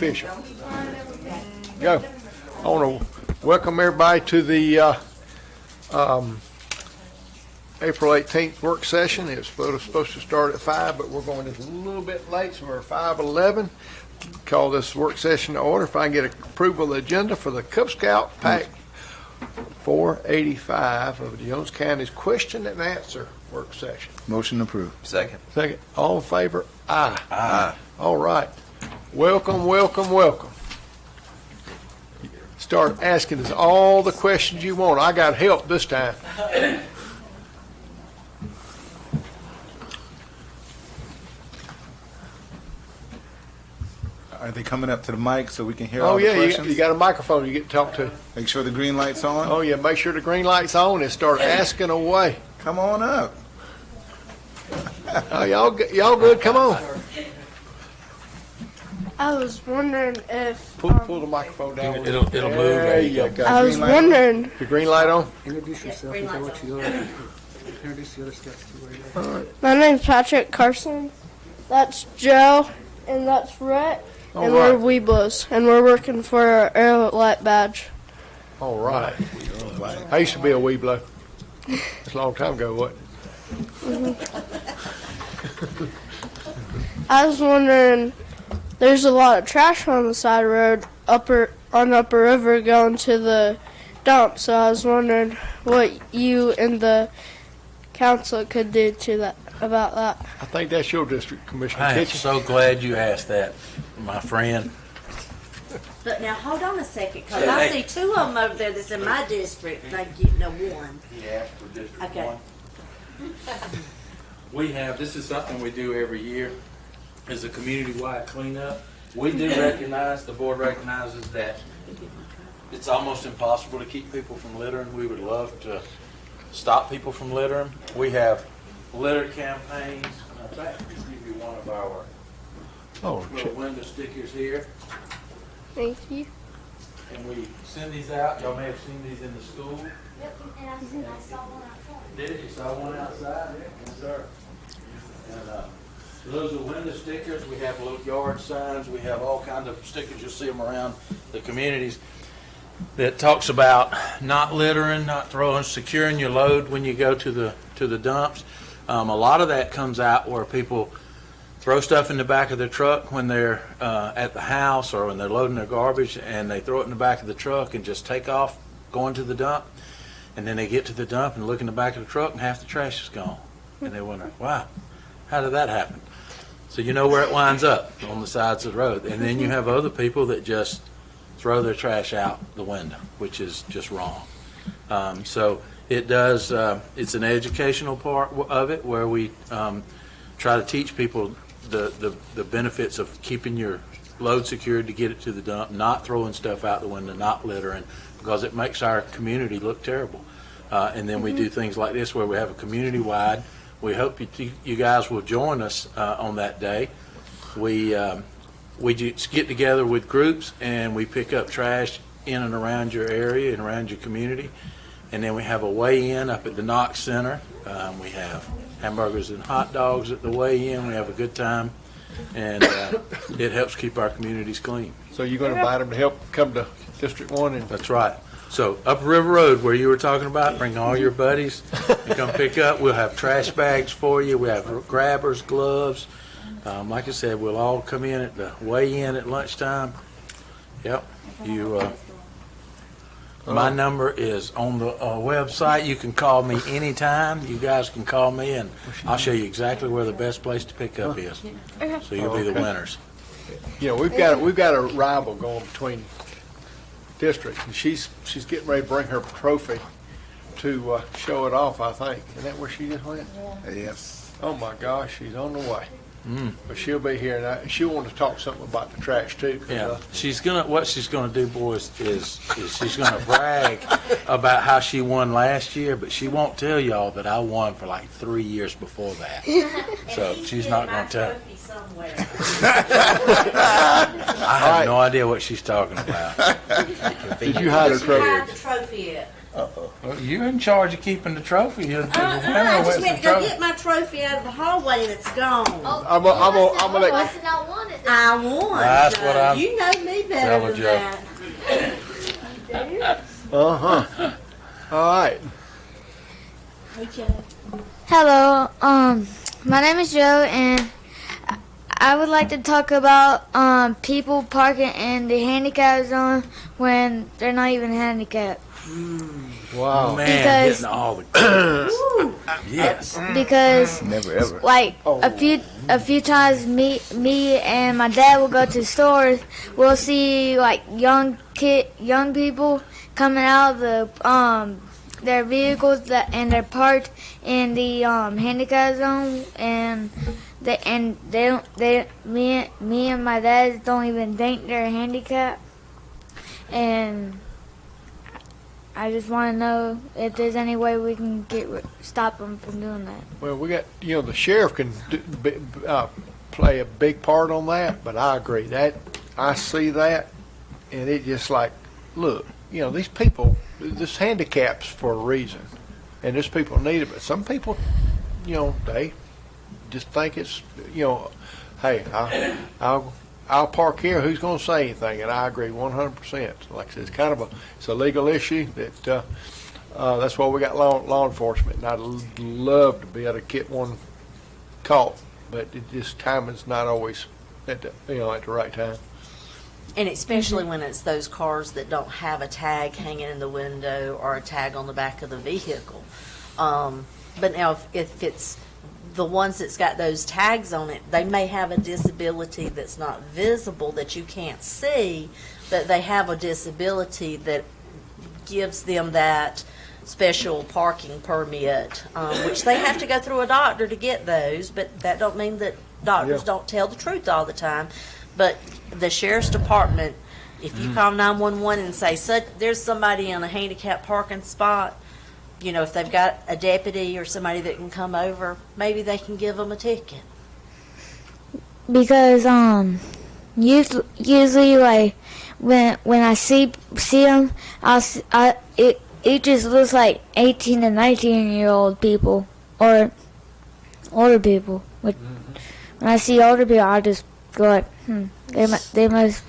official. Go. I want to welcome everybody to the April 18th work session. It's supposed to start at 5, but we're going just a little bit late, so we're 5:11. Call this work session to order. If I can get approval of the agenda for the Cub Scout Pack 485 of the Jones County's question and answer work session. Motion approved. Second. Second. All in favor? Aye. Aye. All right. Welcome, welcome, welcome. Start asking us all the questions you want. I got help this time. Are they coming up to the mic so we can hear Oh, all the yeah, questions? you got a microphone you get to talk to. Make sure the green light's on. Oh, yeah, make sure the green light's on and start asking away. Come on up. Oh, y'all good? Come on. I was wondering if Pull the microphone down. It'll move. There you go. I was green light? wondering The green light on? Introduce yourself and tell what you are. Introduce the other scouts too. my name's Patrick Carson. That's Joe, and that's Rhett, All and right. we're Weeblos, and we're working for our Air Light badge. All right. I used to be a Weeblo. That's a long time ago, wasn't it? I was wondering, there's a lot of trash on the side of the road on Upper River going to the dump, so I was wondering what you and the council could do to that about that. I think that's your district, Commissioner I am Kitchen. so glad you asked that, my friend. But now, hold on a second, because I see two of them over there that's in my district, and I get no one. He asked for District Okay. 1. We have, this is something we do every year, is a community-wide cleanup. We do recognize, the board recognizes that it's almost impossible to keep people from littering. We would love to stop people from littering. We have litter campaigns. In fact, I'll give you one of our Oh, little window stickers here. Thank you. And we send these out. Y'all may have seen these in the school. Yep, and I saw one out front. Did it? You saw one outside? Yes, sir. And those are window stickers. We have little yard signs. We have all kinds of stickers. You'll see them around the communities that talks about not littering, not throwing, securing your load when you go to the dumps. A lot of that comes out where people throw stuff in the back of their truck when they're at the house or when they're loading their garbage, and they throw it in the back of the truck and just take off going to the dump. And then they get to the dump and look in the back of the truck and half the trash is gone. And they wonder, wow, how did that happen? So you know where it winds up, on the sides of the road. And then you have other people that just throw their trash out the window, which is just wrong. So it does, it's an educational part of it where we try to teach people the benefits of keeping your load secured to get it to the dump, not throwing stuff out the window, not littering, because it makes our community look terrible. And then we do things like this where we have a community-wide. We hope you guys will join us on that day. We just get together with groups and we pick up trash in and around your area and around your community. And then we have a weigh-in up at the Knox Center. We have hamburgers and hot dogs at the weigh-in. We have a good time. And it helps keep our communities clean. so you're going to invite them to help come to District 1 and That's right. So Upper River Road, where you were talking about, bring all your buddies and come pick up. We'll have trash bags for you. We have grabbers, gloves. Like I said, we'll all come in at the weigh-in at lunchtime. Yep. My number is on the website. You can call me anytime. You guys can call me, and I'll show you exactly where the best place to pick up is. So you'll be the winners. you know, we've got a rival going between districts, and she's getting ready to bring her trophy to show it off, I think. Isn't that where she just went? Yes. Oh my gosh, she's on the way. But she'll be here, and she'll want to talk something about the trash too. 'Cause, Yeah, what she's gonna do, boys, is she's gonna brag about how she won last year, but she won't tell y'all that I won for like 3 years before that. So she's not gonna tell. Trophy somewhere. I have no idea what she's talking about. Did you hide her Where's she hide trophy? the trophy at? Well, you're in charge of keeping the trophy. You're the winner. I Where's just the went to go trophy? get my trophy out of the hallway and it's gone. I'm gonna let. Must have not wanted it. I won. That's Joe. what I'm- You know me Tell better her, than Joe. that. All right. Hey, Joe. Hello, my name is Joe, and I would like to talk about people parking in the handicap zone when they're not even handicapped. Wow. Man, Because- hitting all the yes. Because Never ever. like a few times, me and my dad will go to stores. We'll see like young people coming out of the their vehicles and they're parked in the handicap zone, and me and my dad don't even think they're handicapped, and I just want to know if there's any way we can stop them from doing that. Well, we got, the sheriff can play a big part on that, but I agree that I see that, and it just like, look, these people, this handicap's for a reason, and these people need it, but some people, they just think it's, hey, I'll park here. Who's going to say anything? And I agree 100%. Like I said, it's a legal issue that that's why we got law enforcement. And I'd love to be able to get one caught, but timing's not always at the right time. And especially when it's those cars that don't have a tag hanging in the window or a tag on the back of the vehicle. But now if it's the ones that's got those tags on it, they may have a disability that's not visible, that you can't see, but they have a disability that gives them that special parking permit, which they have to go through a doctor to get those, but that don't mean that doctors Yeah. don't tell the truth all the time. But the sheriff's department, if you call 911 and say, there's somebody in a handicapped parking spot, if they've got a deputy or somebody that can come over, maybe they can give them a ticket. Because usually like when I see them, it just looks like 18 and 19-year-old people or older people. When I see older people, I just go like, they must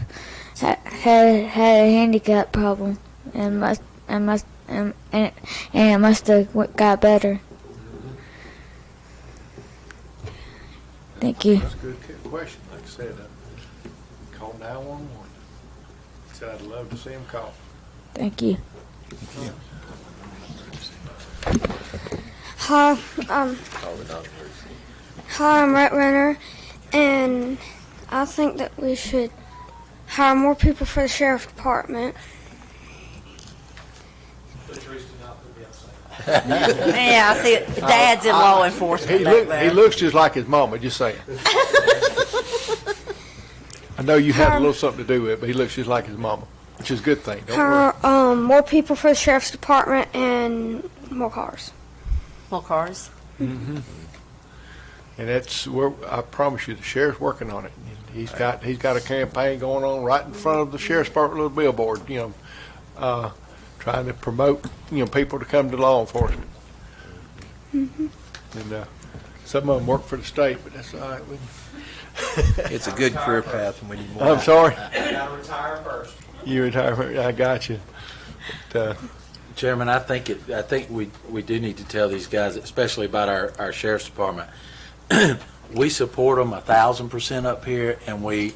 had a handicap problem and it must have got better. Thank you. That's a good question. Like I said, call 911. Said I'd love to see him call. Thank you. Hi, I'm Rhett Renner, and I think that we should hire more people for the sheriff's department. Yeah, I see it. Dad's in law enforcement back there. He looks just like his mama, just saying. I know you had a little something to do with it, but he looks just like his mama, which is a good thing. Don't worry. Hire more people for the sheriff's department and more cars. More cars. And that's where I promise you, the sheriff's working on it. He's got a campaign going on right in front of the sheriff's department little billboard. Trying to promote people to come to law enforcement. And some of them work for the state, but that's all right. It's a good career path, and we need more. I'm sorry. Gotta retire first. You retire. I got you. But, Chairman, I think we do need to tell these guys, especially about our sheriff's department. We support them 1,000% up here, and we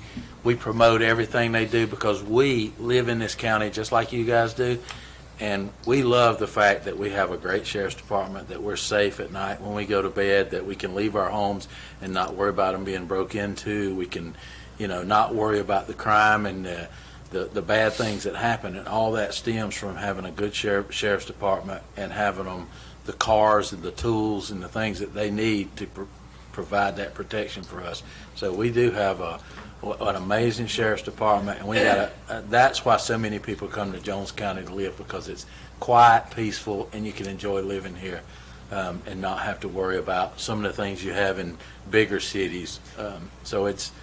promote everything they do because we live in this county just like you guys do, and we love the fact that we have a great sheriff's department, that we're safe at night when we go to bed, that we can leave our homes and not worry about them being broke into. We can, not worry about the crime and the bad things that happen, and all that stems from having a good sheriff's department and having them the cars and the tools and the things that they need to provide that protection for us. So we do have an amazing sheriff's department, and we got that's why so many people come to Jones County to live, because it's quiet, peaceful, and you can enjoy living here and not have to worry about some of the things you have in bigger cities. So it's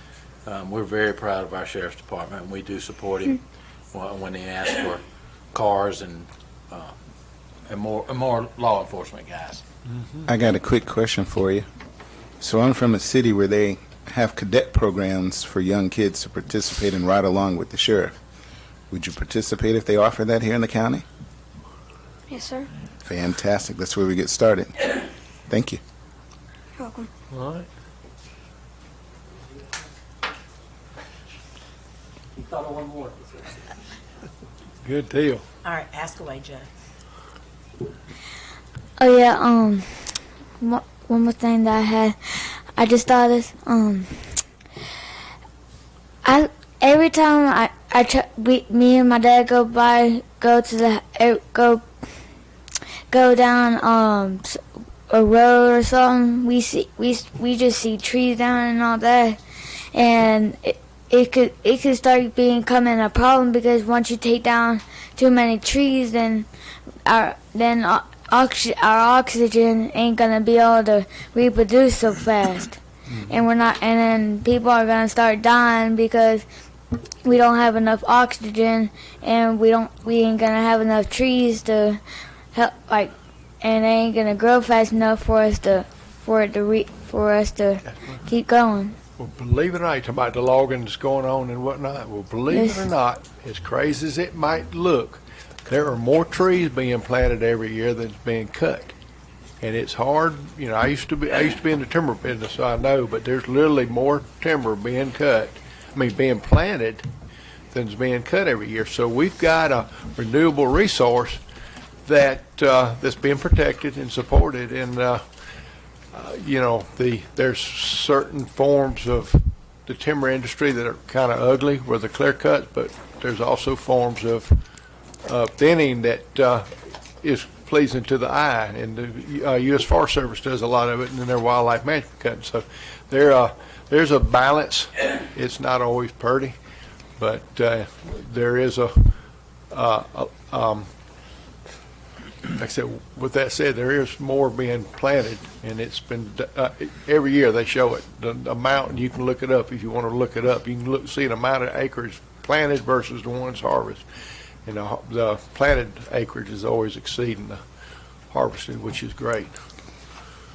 we're very proud of our sheriff's department, and we do support him when he asks for cars and and more law enforcement guys. I got a quick question for you. So I'm from a city where they have cadet programs for young kids to participate and ride along with the sheriff. Would you participate if they offer that here in the county? Yes, sir. Fantastic. That's where we get started. Thank you. You're welcome. All right. You thought of one more. Good deal. All right, ask away, Joe. Oh yeah. One more thing that I just thought is I every time me and my dad go down a road or something, we just see trees down and all that, and it could start becoming a problem because once you take down too many trees, then our oxygen ain't gonna be able to reproduce so fast, and then people are gonna start dying because we don't have enough oxygen, and we ain't gonna have enough trees to help, and they ain't gonna grow fast enough for us to keep going. Well, believe it or not, you're talking about the logging that's going on and whatnot. Well, believe Yes. it or not, as crazy as it might look, there are more trees being planted every year than's being cut. And it's hard, you know, I used to be in the timber business, so I know, but there's literally more timber being being planted than's being cut every year. So we've got a renewable resource that's being protected and supported, and there's certain forms of the timber industry that are kind of ugly, where the clear cuts, but there's also forms of thinning that is pleasing to the eye, and the U.S. Forest Service does a lot of it, and then their wildlife management cutting. So there's a balance. It's not always pretty, but there is like I said, with that said, there is more being planted, and it's been every year they show it. The amount, and you can look it up if you want to look it up. You can see the amount of acreage planted versus the ones harvested. And the planted acreage is always exceeding the harvested, which is great.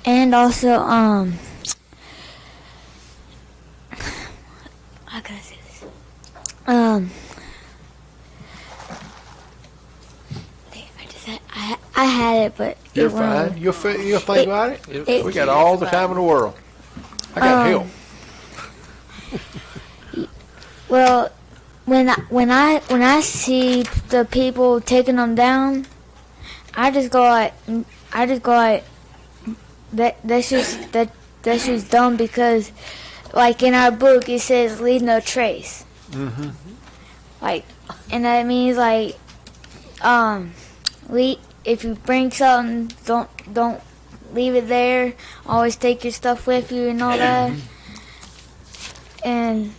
And also, how can I say this? I had it, but You're it went fine. You'll think about it. it- We got all the time in the world. I got help. Well, when I see the people taking them down, I just go like that's just dumb, because like in our book it says leave no trace. Mm-hmm. Like, and that means like if you bring something, don't leave it there. Always take your stuff with you and all that. And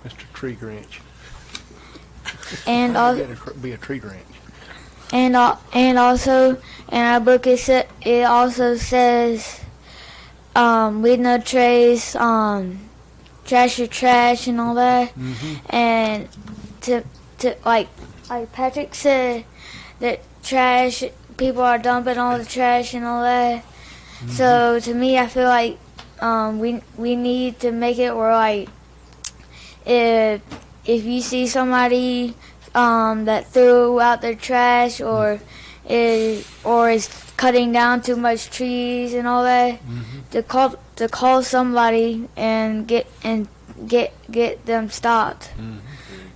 Mr. Tree Grinch. and all. Be a tree Grinch. And also in our book it also says leave no trace, trash your trash and all that. And to like Patrick said, that trash, people are dumping all the trash and all that. So to me, I feel like we need to make it where like if you see somebody that threw out their trash or is cutting down too much trees and all that, to call somebody and get them stopped.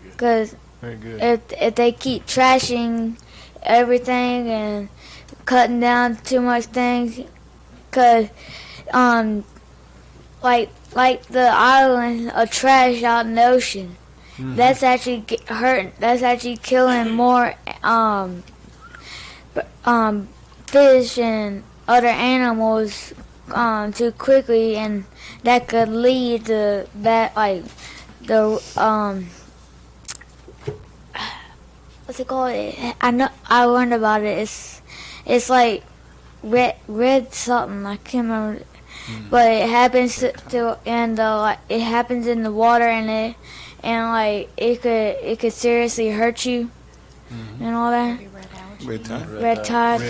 Because Very good. if they keep trashing everything and cutting down too much things, because like the island of trash out in the ocean, that's actually that's actually killing more fish and other animals too quickly, and that could lead to that, like the what's it called? I learned about it. It's like red something. I can't remember. But it happens to it happens in the water, and it could seriously hurt you and all that. Red algae. Red tie? red tide.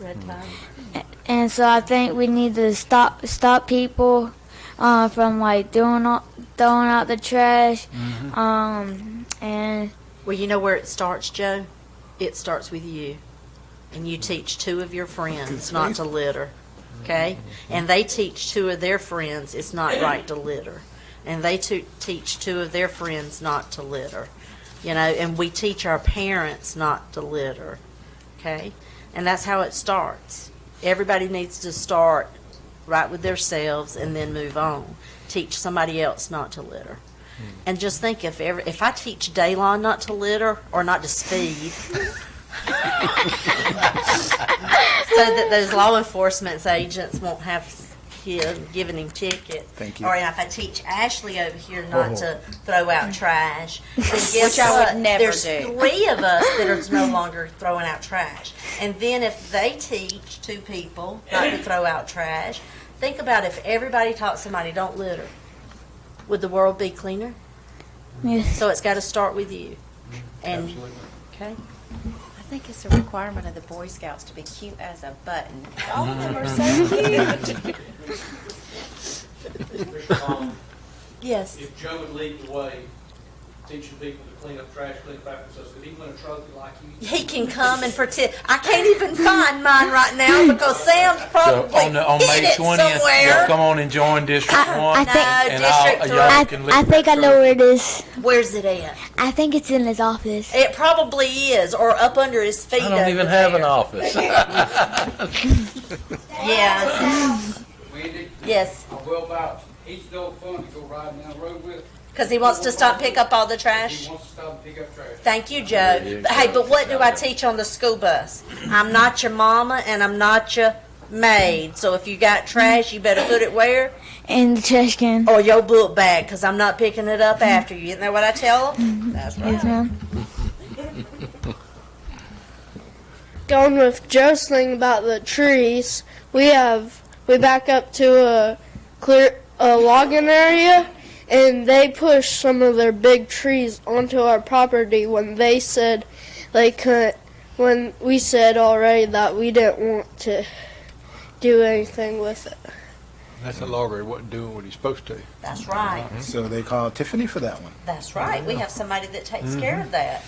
Red tide. And so I think we need to stop people from like throwing out the trash. And Well, you know where it starts, Joe? It starts with you. And you teach 2 of your friends not to litter. Okay? And they teach 2 of their friends it's not right to litter. And they teach 2 of their friends not to litter. You know, and we teach our parents not to litter. Okay? And that's how it starts. Everybody needs to start right with themselves and then move on. Teach somebody else not to litter. And just think, if I teach Daylon not to litter or not to speed, so that those law enforcement agents won't have him giving him tickets. Thank you. Or if I teach Ashley over here not to throw out trash, then guess Which I would what? never There's do. 3 of us that are no longer throwing out trash. And then if they teach 2 people not to throw out trash, think about if everybody taught somebody don't litter. Would the world be cleaner? yes. So it's got to start with you. And okay. I think it's a requirement of the Boy Scouts to be cute as a button. All of them are so cute. Yes. If Joe would lead the way, teaching people to clean up trash, clean up after themselves, could he win a trophy like you? He can come and pretend. I can't even find mine right now because Sam's probably on hid May it 20th, somewhere. y'all come on and join District 1. I think- and District I'll, 3. y'all I, can I lift think I that know where it is. Where's it at? I think it's in his office. It probably is, or up under his feet. I don't even over have an there. office. Yeah. Wendy, Yes. I will vouch. He's no fun to go riding down the road with. Because he wants to stop and pick up all the He trash. wants to stop and pick up trash. Thank you, Joe. But, hey, but what do I teach on the school bus? I'm not your mama and I'm not your maid. So if you got trash, you better put it where? In the trash can. Or your book bag, because I'm not picking it up after you. Isn't that what I tell them? That's Yes, right. ma'am. Going with Joe's thing about the trees, we back up to a logging area, and they pushed some of their big trees onto our property when they said they couldn't. When we said already that we didn't want to do anything with it. That's a logger. He wasn't doing what he's supposed to. That's right. So they call Tiffany for that one. That's right. We have somebody that takes care of that.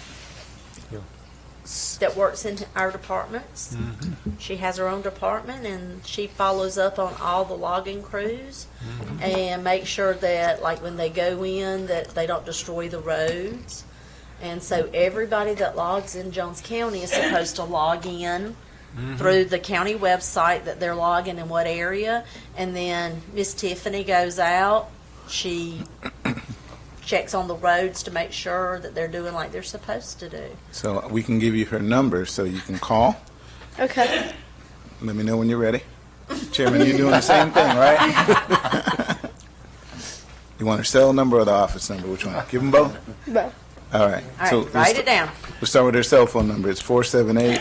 That works in our departments. She has her own department and she follows up on all the logging crews and makes sure that, like, when they go in, that they don't destroy the roads. And so everybody that logs in Jones County is supposed to log in through the county website that they're logging in what area. And then Miss Tiffany goes out. She checks on the roads to make sure that they're doing like they're supposed to do. So we can give you her number so you can call. Okay. Let me know when you're ready. Chairman, you're doing the same thing, right? You want her cell number or the office number? Which one? Give them both? But All right. All right, write it down. We'll start with her cell phone number. It's 478.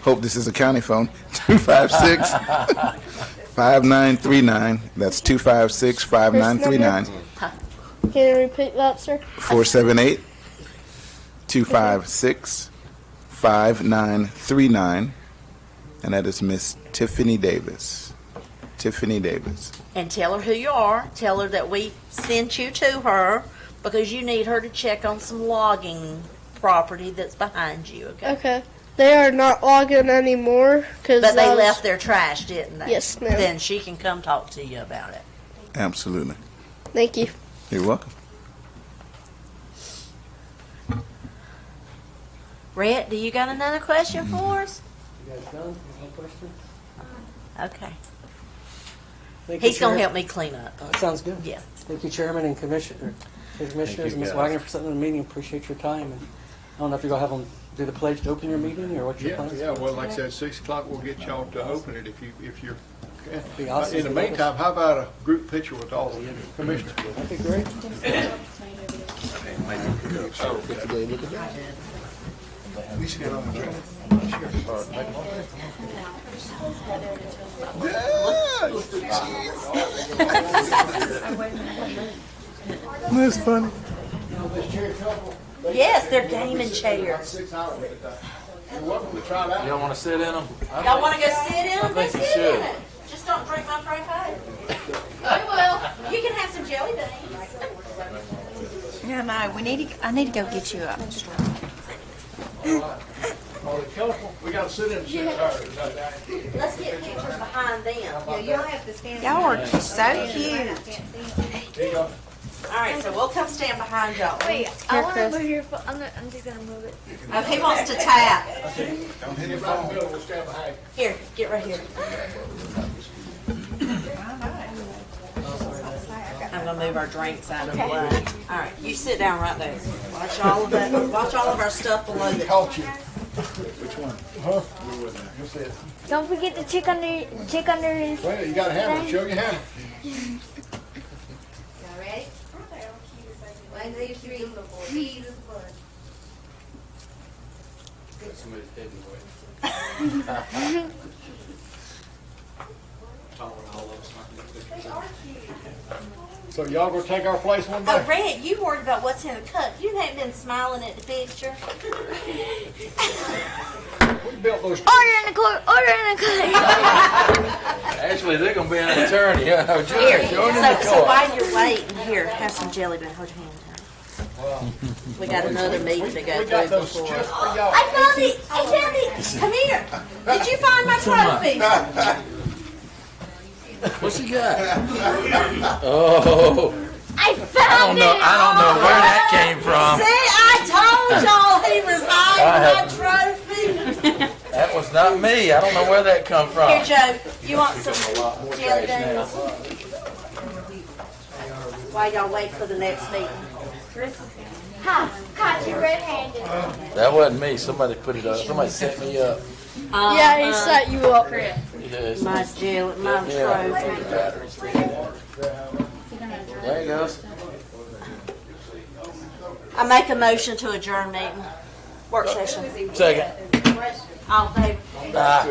Hope this is a county phone. 256-5939. That's 256-5939. can you repeat that, sir? 478-256-5939. And that is Miss Tiffany Davis. Tiffany Davis. And tell her who you are. Tell her that we sent you to her because you need her to check on some logging property that's behind you, okay? Okay. They are not logging anymore because But they left their trash, didn't they? Yes, ma'am. Then she can come talk to you about it. Absolutely. Thank you. You're welcome. Rhett, do you got another question for us? You guys done? No questions? Okay. Thank He's you, going to Chair. help me clean up. That sounds good. Yeah. Thank you, Chairman and Commissioners, and Ms. Wagner for sitting in the meeting. Appreciate your time. And I don't know if you're going to have them do the pledge to open your meeting or what your plans. Yeah, well, like I said, 6 o'clock, we'll get y'all to open it if you're. Be awesome. In the meantime, how about a group picture with all the commissioners? That'd be great. That's funny. Yes, they're gaming chairs. You're welcome to try that. Y'all want to sit in them? Y'all want to go sit in? I Go think you sit should. in it. Just don't drink my fry pie. I will. You can have some jelly beans. Yeah, no, I need to go get you a straw. Oh, the colorful, we gotta sit in sit. Let's get pictures behind them. Yeah, you'll have to stand. Y'all are so cute. There you go. All right, so we'll come stand behind y'all. Wait, I want to move your phone. I'm just gonna move it. Oh, he wants to tap. Don't hit Get the right in the phone. middle, we'll stand behind you. Here, get right here. I'm gonna move our drinks out of the way. All right, you sit down right there. Watch all of that. Watch all of our stuff below you. Caught you. Which one? Huh? Just it. Don't forget to check under his. Well, you got a hammer, show your hammer. Y'all ready? 1, 2, 3. Jesus blood. So y'all gonna take our place one Oh, day? Red, you worried about what's in the cup. You haven't been smiling at the picture. We built those. Order in the court. Order in the court. Actually, they're going to be an attorney. Here, Join in the so court. while you're waiting, here, have some jelly bean. Hold your hand down. We got another meeting to go We got through those before. just for y'all. I found it! I found it! Come here! Did you find my trophy? What's he got? Oh, I found it. I don't know where that came from. See, I told y'all he was hiding my trophy. That was not me. I don't know where that come from. Here, Joe, you want some jelly beans? While y'all wait for the next meeting. Ha! Caught you red-handed. That wasn't me. Somebody put it up. Somebody set me up. Yeah, he set you up. Yes. My jelly, my trophy. There he goes. I make a motion to adjourn meeting. Work session. Second. All in favor? Ah.